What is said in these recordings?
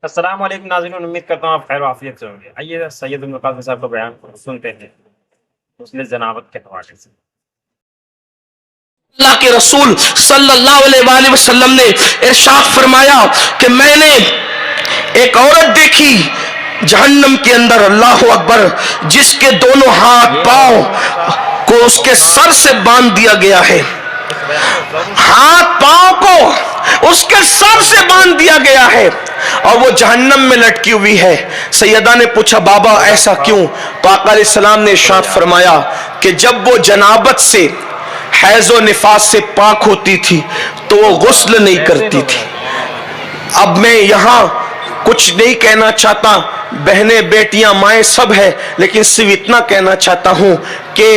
السلام علیکم ناظرین، امید کرتا ہوں آپ خیر و عافیت سے ہوں گے۔ آئیے سید ابن قاسم صاحب کا بیان سنتے ہیں غسل جنابت کے حوالے سے۔ اللہ کے رسول صلی اللہ علیہ وآلہ وسلم نے ارشاد فرمایا کہ میں نے ایک عورت دیکھی جہنم کے اندر، اللہ اکبر، جس کے دونوں ہاتھ پاؤں کو اس کے سر سے باندھ دیا گیا ہے، ہاتھ پاؤں کو اس کے سر سے باندھ دیا گیا ہے اور وہ جہنم میں لٹکی ہوئی ہے۔ سیدہ نے پوچھا بابا ایسا کیوں؟ تو آقا علیہ السلام نے ارشاد فرمایا کہ جب وہ جنابت سے، حیض و نفاس سے پاک ہوتی تھی تو وہ غسل نہیں کرتی تھی۔ اب میں یہاں کچھ نہیں کہنا چاہتا، بہنیں بیٹیاں مائیں سب ہیں، لیکن صرف اتنا کہنا چاہتا ہوں کہ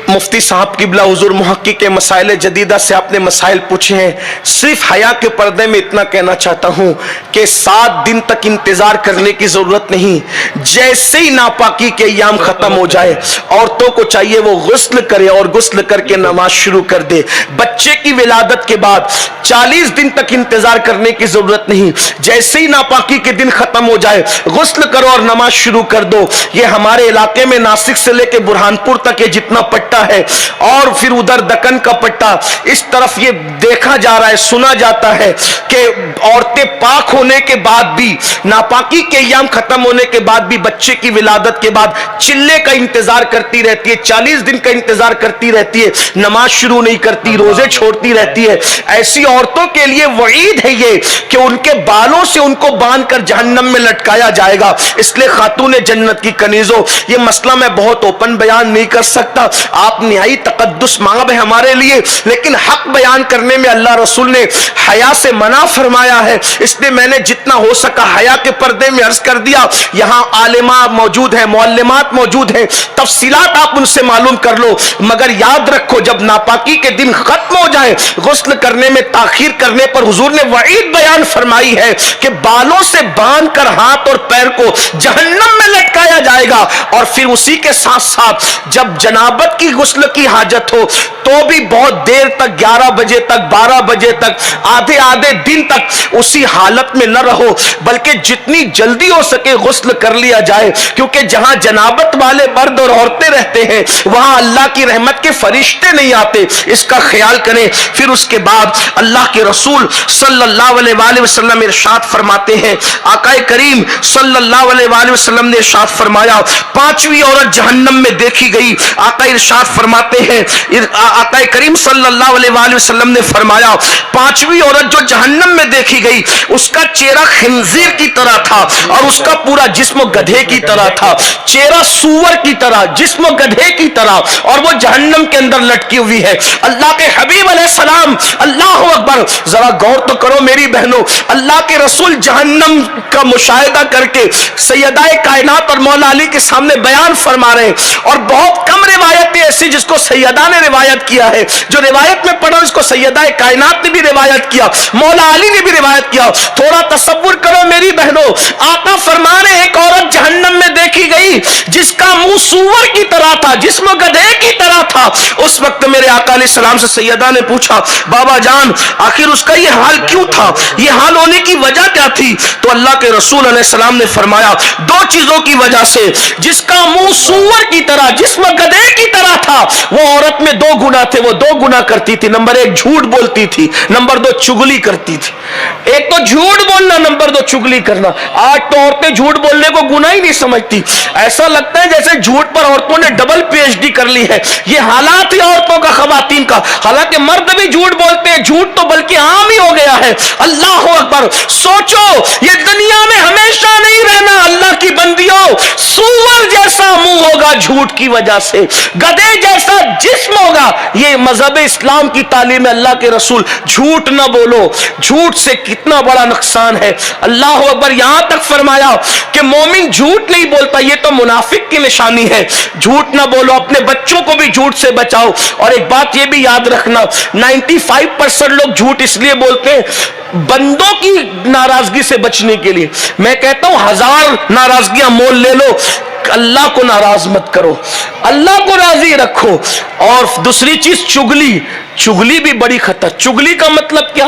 مفتی صاحب قبلہ حضور محقق کے مسائل جدیدہ سے آپ نے مسائل پوچھے ہیں، صرف حیا کے پردے میں اتنا کہنا چاہتا ہوں کہ 7 دن تک انتظار کرنے کی ضرورت نہیں۔ جیسے ہی ناپاکی کے ایام ختم ہو جائے، عورتوں کو چاہیے وہ غسل کرے اور غسل کر کے نماز شروع کر دے۔ بچے کی ولادت کے بعد 40 دن تک انتظار کرنے کی ضرورت نہیں، جیسے ہی ناپاکی کے دن ختم ہو جائے غسل کرو اور نماز شروع کر دو۔ یہ ہمارے علاقے میں ناسک سے لے کے برہان پور تک یہ جتنا پٹا ہے، اور پھر ادھر دکن کا پٹا، اس طرف یہ دیکھا جا رہا ہے، سنا جاتا ہے کہ عورتیں پاک ہونے کے بعد بھی، ناپاکی کے ایام ختم ہونے کے بعد بھی، بچے کی ولادت کے بعد چلے کا انتظار کرتی رہتی ہے، 40 دن کا انتظار کرتی رہتی ہے، نماز شروع نہیں کرتی، روزے چھوڑتی رہتی ہے۔ ایسی عورتوں کے لیے وعید ہے یہ کہ ان کے بالوں سے ان کو باندھ کر جہنم میں لٹکایا جائے گا۔ اس لیے خاتون جنت کی کنیزوں، یہ مسئلہ میں بہت اوپن بیان نہیں کر سکتا، آپ نہائی تقدس مانگ ہے ہمارے لیے، لیکن حق بیان کرنے میں اللہ رسول نے حیا سے منع فرمایا ہے، اس لیے میں نے جتنا ہو سکا حیا کے پردے میں عرض کر دیا۔ یہاں عالمات موجود ہیں، معلمات موجود ہیں، تفصیلات آپ ان سے معلوم کر لو، مگر یاد رکھو جب ناپاکی کے دن ختم ہو جائے، غسل کرنے میں تاخیر کرنے پر حضور نے وعید بیان فرمائی ہے کہ بالوں سے باندھ کر ہاتھ اور پیر کو جہنم میں لٹکایا جائے گا۔ اور پھر اسی کے ساتھ ساتھ جب جنابت کی غسل کی حاجت ہو تو بھی بہت دیر تک، 11 بجے تک، 12 بجے تک، آدھے دن تک اسی حالت میں نہ رہو، بلکہ جتنی جلدی ہو سکے غسل کر لیا جائے، کیونکہ جہاں جنابت والے مرد اور عورتیں رہتے ہیں وہاں اللہ کی رحمت کے فرشتے نہیں آتے، اس کا خیال کریں۔ پھر اس کے بعد اللہ کے رسول صلی اللہ علیہ وآلہ وسلم ارشاد فرماتے ہیں، آقا کریم صلی اللہ علیہ وآلہ وسلم نے ارشاد فرمایا، 5ویں عورت جہنم میں دیکھی گئی۔ آقا ارشاد فرماتے ہیں، آقا کریم صلی اللہ علیہ وآلہ وسلم نے فرمایا 5ویں عورت جو جہنم میں دیکھی گئی، اس کا چہرہ خنزیر کی طرح تھا اور اس کا پورا جسم گدھے کی طرح تھا، چہرہ سور کی طرح، جسم گدھے کی طرح، اور وہ جہنم کے اندر لٹکی ہوئی ہے۔ اللہ کے حبیب علیہ السلام، اللہ اکبر، ذرا غور تو کرو میری بہنوں، اللہ کے رسول جہنم کا مشاہدہ کر کے سیدہ کائنات اور مولا علی کے سامنے بیان فرما رہے ہیں، اور بہت کم روایتیں ایسی جس کو سیدہ نے روایت کیا ہے، جو روایت میں پڑھو اس کو سیدہ کائنات نے بھی روایت کیا، مولا علی نے بھی روایت کیا۔ تھوڑا تصور کرو میری بہنوں، آقا فرما رہے ایک عورت جہنم میں دیکھی گئی جس کا منہ سور کی طرح تھا، جسم گدھے کی طرح تھا۔ اس وقت میرے آقا علیہ السلام سے سیدہ نے پوچھا، بابا جان آخر اس کا یہ حال کیوں تھا، یہ حال ہونے کی وجہ کیا تھی؟ تو اللہ کے رسول علیہ السلام نے فرمایا 2 چیزوں کی وجہ سے، جس کا منہ سور کی طرح، جسم گدھے کی طرح تھا، وہ عورت میں 2 گناہ تھے، وہ 2 گناہ کرتی تھی۔ نمبر 1 جھوٹ بولتی تھی، نمبر 2 چگلی کرتی تھی۔ ایک تو جھوٹ بولنا، نمبر 2 چگلی کرنا۔ آج تو عورتیں جھوٹ بولنے کو گناہ ہی نہیں سمجھتی، ایسا لگتا ہے جیسے جھوٹ پر عورتوں نے ڈبل PhD کر لی ہے۔ یہ حالات ہے عورتوں کا، خواتین کا، حالانکہ مرد بھی جھوٹ بولتے ہیں، جھوٹ تو بلکہ عام ہی ہو گیا ہے۔ اللہ اکبر، سوچو یہ دنیا میں ہمیشہ نہیں رہنا، اللہ کی بندیوں، سور جیسا منہ ہوگا جھوٹ کی وجہ سے، گدھے جیسا جسم ہوگا۔ یہ مذہب اسلام کی تعلیم ہے، اللہ کے رسول، جھوٹ نہ بولو، جھوٹ سے کتنا بڑا نقصان ہے۔ اللہ اکبر، یہاں تک فرمایا کہ مومن جھوٹ نہیں بولتا، یہ تو منافق کی نشانی ہے۔ جھوٹ نہ بولو، اپنے بچوں کو بھی جھوٹ سے بچاؤ۔ اور ایک بات یہ بھی یاد رکھنا، 95% لوگ جھوٹ اس لیے بولتے ہیں بندوں کی ناراضگی سے بچنے کے لیے۔ میں کہتا ہوں 1000 ناراضگیاں مول لے لو، اللہ کو ناراض مت کرو، اللہ کو راضی رکھو۔ اور دوسری چیز چگلی، چگلی بھی بڑی خطر۔ چگلی کا مطلب کیا؟